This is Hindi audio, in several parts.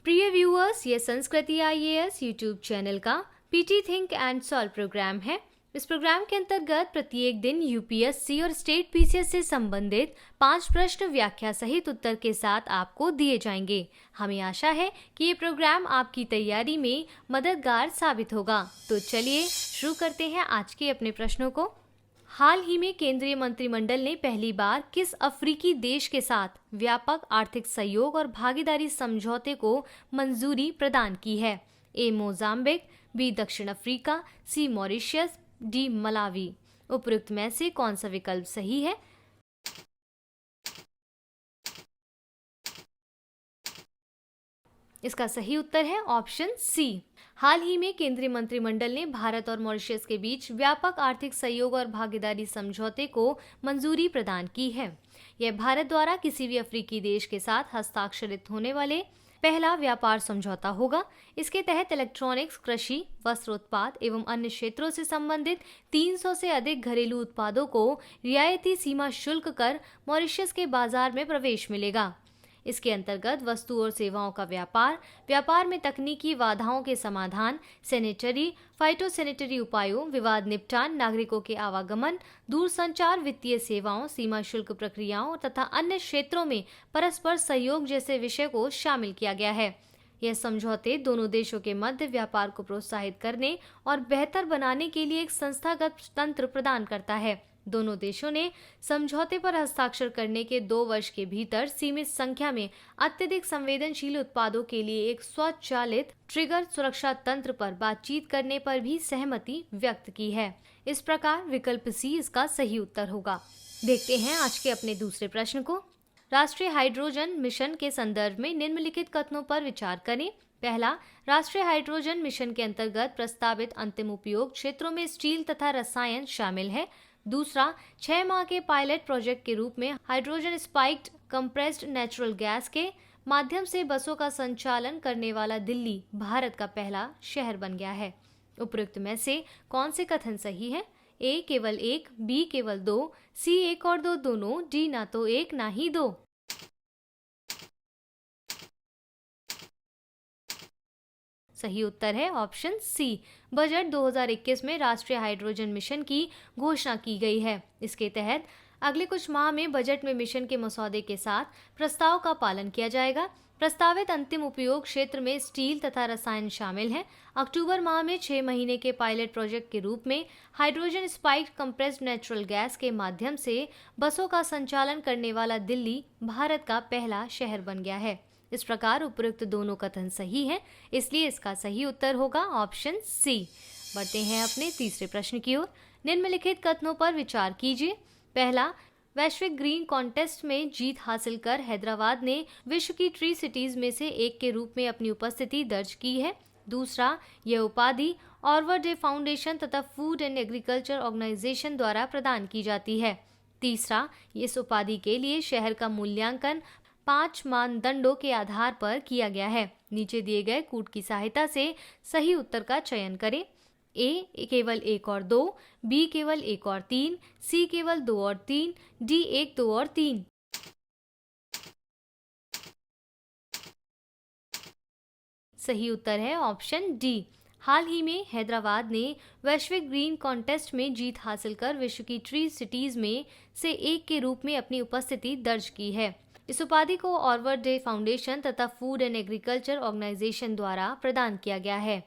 प्रिय व्यूअर्स, ये संस्कृति आईएएस यूट्यूब चैनल का PT think and solve program है। इस प्रोग्राम के अंतर्गत प्रत्येक दिन यूपीएससी और स्टेट पीसीएस से संबंधित 5 प्रश्न व्याख्या सहित उत्तर के साथ आपको दिए जाएंगे। हमें आशा है कि ये प्रोग्राम आपकी तैयारी में मददगार साबित होगा। तो चलिए शुरू करते हैं आज के अपने प्रश्नों को। हाल ही में केंद्रीय मंत्रिमंडल ने पहली बार किस अफ्रीकी देश के साथ व्यापक आर्थिक सहयोग और भागीदारी समझौते को मंजूरी प्रदान की है? ए मोजाम्बिक, बी दक्षिण अफ्रीका, सी मॉरिशस, डी मलावी। उपरोक्त में से कौन सा विकल्प सही है? इसका सही उत्तर है ऑप्शन सी। हाल ही में केंद्रीय मंत्रिमंडल ने भारत और मॉरिशस के बीच व्यापक आर्थिक सहयोग और भागीदारी समझौते को मंजूरी प्रदान की है। यह भारत द्वारा किसी भी अफ्रीकी देश के साथ हस्ताक्षरित होने वाले पहला व्यापार समझौता होगा। इसके तहत इलेक्ट्रॉनिक्स, कृषि, वस्त्र उत्पाद एवं अन्य क्षेत्रों से संबंधित 300 से अधिक घरेलू उत्पादों को रियायती सीमा शुल्क कर मॉरिशस के बाजार में प्रवेश मिलेगा। इसके अंतर्गत वस्तु और सेवाओं का व्यापार में तकनीकी बाधाओं के समाधान, सैनिटरी, फाइटोसैनिटरी उपायों, विवाद निपटान, नागरिकों के आवागमन, दूरसंचार, वित्तीय सेवाओं, सीमा शुल्क प्रक्रियाओं तथा अन्य क्षेत्रों में परस्पर सहयोग जैसे विषय को शामिल किया गया है। यह समझौते दोनों देशों के मध्य व्यापार को प्रोत्साहित करने और बेहतर बनाने के लिए एक संस्थागत तंत्र प्रदान करता है। दोनों देशों ने समझौते पर हस्ताक्षर करने के 2 वर्ष के भीतर सीमित संख्या में अत्यधिक संवेदनशील उत्पादों के लिए एक स्वचालित ट्रिगर सुरक्षा तंत्र पर बातचीत करने पर भी सहमति व्यक्त की है। इस प्रकार विकल्प सी इसका सही उत्तर होगा। देखते हैं आज के अपने दूसरे प्रश्न को। राष्ट्रीय हाइड्रोजन मिशन के संदर्भ में निम्नलिखित कथनों पर विचार करें। पहला, राष्ट्रीय हाइड्रोजन मिशन के अंतर्गत प्रस्तावित अंतिम उपयोग क्षेत्रों में स्टील तथा रसायन शामिल है। दूसरा, 6 माह के पायलट प्रोजेक्ट के रूप में hydrogen spiked compressed natural gas के माध्यम से बसों का संचालन करने वाला दिल्ली भारत का पहला शहर बन गया है। उपरोक्त में से कौन से कथन सही है? ए केवल 1, बी केवल 2, सी 1 और 2 दोनों, डी ना तो 1 ना ही 2। सही उत्तर है ऑप्शन सी। बजट 2021 में राष्ट्रीय हाइड्रोजन मिशन की घोषणा की गई है। इसके तहत अगले कुछ माह में बजट में मिशन के मसौदे के साथ प्रस्ताव का पालन किया जाएगा। प्रस्तावित अंतिम उपयोग क्षेत्र में स्टील तथा रसायन शामिल हैं। अक्टूबर माह में 6 महीने के पायलट प्रोजेक्ट के रूप में hydrogen spiked compressed natural gas के माध्यम से बसों का संचालन करने वाला दिल्ली भारत का पहला शहर बन गया है। इस प्रकार उपरोक्त दोनों कथन सही हैं, इसलिए इसका सही उत्तर होगा ऑप्शन सी। बढ़ते हैं अपने तीसरे प्रश्न की ओर। निम्नलिखित कथनों पर विचार कीजिए। पहला, वैश्विक ग्रीन कॉन्टेस्ट में जीत हासिल कर हैदराबाद ने विश्व की ट्री सिटीज में से एक के रूप में अपनी उपस्थिति दर्ज की है। दूसरा, यह उपाधि ऑर्वर डे फाउंडेशन तथा फूड एंड एग्रीकल्चर ऑर्गेनाइजेशन द्वारा प्रदान की जाती है। तीसरा, इस उपाधि के लिए शहर का मूल्यांकन 5 मानदंडों के आधार पर किया गया है। नीचे दिए गए कूट की सहायता से सही उत्तर का चयन करें। ए केवल 1 और 2, बी केवल 1 और 3, सी केवल 2 और 3, डी 1, 2 और 3। सही उत्तर है ऑप्शन डी। हाल ही में हैदराबाद ने वैश्विक ग्रीन कॉन्टेस्ट में जीत हासिल कर विश्व की ट्री सिटीज में से एक के रूप में अपनी उपस्थिति दर्ज की है। इस उपाधि को ऑर्वर डे फाउंडेशन तथा फूड एंड एग्रीकल्चर ऑर्गेनाइजेशन द्वारा प्रदान किया गया है।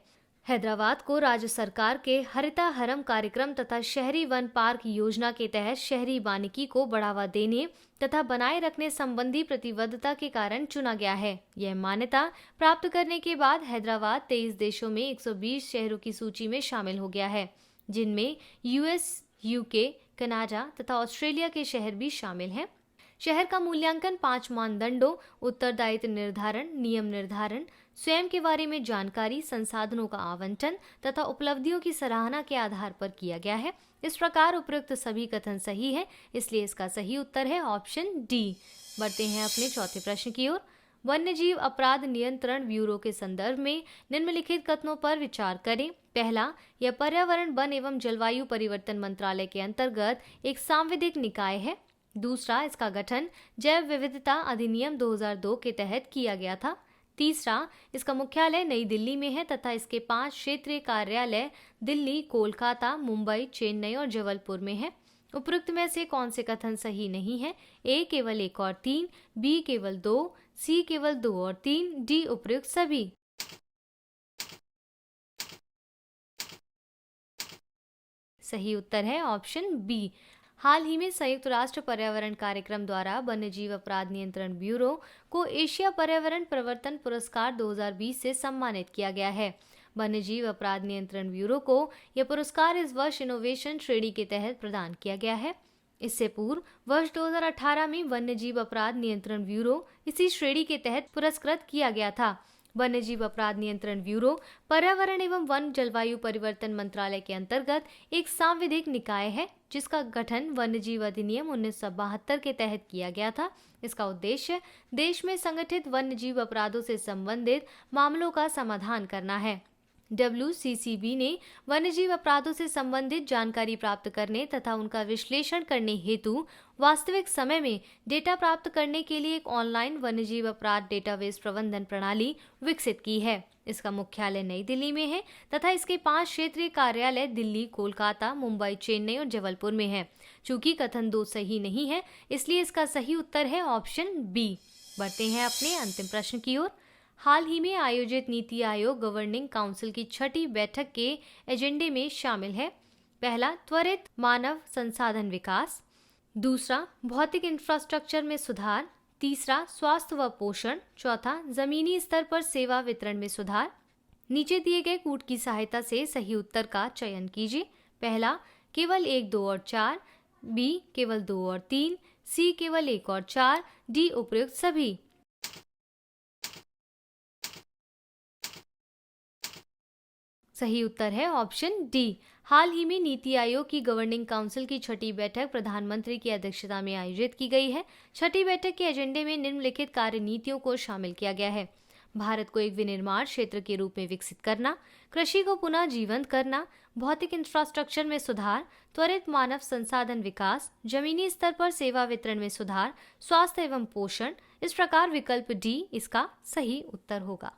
हैदराबाद को राज्य सरकार के हरिता हरम कार्यक्रम तथा शहरी वन पार्क योजना के तहत शहरी वानिकी को बढ़ावा देने तथा बनाए रखने संबंधी प्रतिबद्धता के कारण चुना गया है। यह मान्यता प्राप्त करने के बाद हैदराबाद 23 देशों में 120 शहरों की सूची में शामिल हो गया है, जिनमें यूएस, यूके, कनाडा तथा ऑस्ट्रेलिया के शहर भी शामिल हैं। शहर का मूल्यांकन 5 मानदंडों उत्तरदायित्व निर्धारण, नियम निर्धारण, स्वयं के बारे में जानकारी, संसाधनों का आवंटन तथा उपलब्धियों की सराहना के आधार पर किया गया है। इस प्रकार उपरोक्त सभी कथन सही है, इसलिए इसका सही उत्तर है ऑप्शन डी। बढ़ते हैं अपने चौथे प्रश्न की ओर। वन्यजीव अपराध नियंत्रण ब्यूरो के संदर्भ में निम्नलिखित कथनों पर विचार करें। पहला, यह पर्यावरण, वन एवं जलवायु परिवर्तन मंत्रालय के अंतर्गत एक सांविधिक निकाय है। दूसरा, इसका गठन जैव विविधता अधिनियम 2002 के तहत किया गया था। तीसरा, इसका मुख्यालय नई दिल्ली में है तथा इसके 5 क्षेत्रीय कार्यालय दिल्ली, कोलकाता, मुंबई, चेन्नई और जबलपुर में है। उपरोक्त में से कौन से कथन सही नहीं है? ए केवल 1 और 3, बी केवल 2, सी केवल 2 और 3, डी उपरोक्त सभी। सही उत्तर है ऑप्शन बी। हाल ही में संयुक्त राष्ट्र पर्यावरण कार्यक्रम द्वारा वन्यजीव अपराध नियंत्रण ब्यूरो को एशिया पर्यावरण प्रवर्तन पुरस्कार 2020 से सम्मानित किया गया है। वन्यजीव अपराध नियंत्रण ब्यूरो को यह पुरस्कार इस वर्ष इनोवेशन श्रेणी के तहत प्रदान किया गया है। इससे पूर्व वर्ष 2018 में वन्यजीव अपराध नियंत्रण ब्यूरो इसी श्रेणी के तहत पुरस्कृत किया गया था। वन्यजीव अपराध नियंत्रण ब्यूरो पर्यावरण एवं वन जलवायु परिवर्तन मंत्रालय के अंतर्गत एक सांविधिक निकाय है, जिसका गठन वन्यजीव अधिनियम 1972 के तहत किया गया था। इसका उद्देश्य देश में संगठित वन्यजीव अपराधों से संबंधित मामलों का समाधान करना है। WCCB ने वन्यजीव अपराधों से संबंधित जानकारी प्राप्त करने तथा उनका विश्लेषण करने हेतु वास्तविक समय में डेटा प्राप्त करने के लिए एक ऑनलाइन वन्यजीव अपराध डेटाबेस प्रबंधन प्रणाली विकसित की है। इसका मुख्यालय नई दिल्ली में है तथा इसके 5 क्षेत्रीय कार्यालय दिल्ली, कोलकाता, मुंबई, चेन्नई और जबलपुर में है। चूंकि कथन 2 सही नहीं है, इसलिए इसका सही उत्तर है ऑप्शन बी। बढ़ते हैं अपने अंतिम प्रश्न की ओर। हाल ही में आयोजित नीति आयोग गवर्निंग काउंसिल की 6ठी बैठक के एजेंडे में शामिल है। पहला, त्वरित मानव संसाधन विकास। दूसरा, भौतिक इंफ्रास्ट्रक्चर में सुधार। तीसरा, स्वास्थ्य व पोषण। चौथा, जमीनी स्तर पर सेवा वितरण में सुधार। नीचे दिए गए कूट की सहायता से सही उत्तर का चयन कीजिए। पहला, केवल 1, 2 और 4। बी, केवल 2 और 3। सी, केवल 1 और 4। डी, उपयुक्त सभी। सही उत्तर है ऑप्शन डी। हाल ही में नीति आयोग की गवर्निंग काउंसिल की 6ठी बैठक प्रधानमंत्री की अध्यक्षता में आयोजित की गई है। 6ठी बैठक के एजेंडे में निम्नलिखित कार्य नीतियों को शामिल किया गया है। भारत को एक विनिर्माण क्षेत्र के रूप में विकसित करना, कृषि को पुनः जीवंत करना, भौतिक इंफ्रास्ट्रक्चर में सुधार, त्वरित मानव संसाधन विकास, जमीनी स्तर पर सेवा वितरण में सुधार, स्वास्थ्य एवं पोषण। इस प्रकार विकल्प डी इसका सही उत्तर होगा।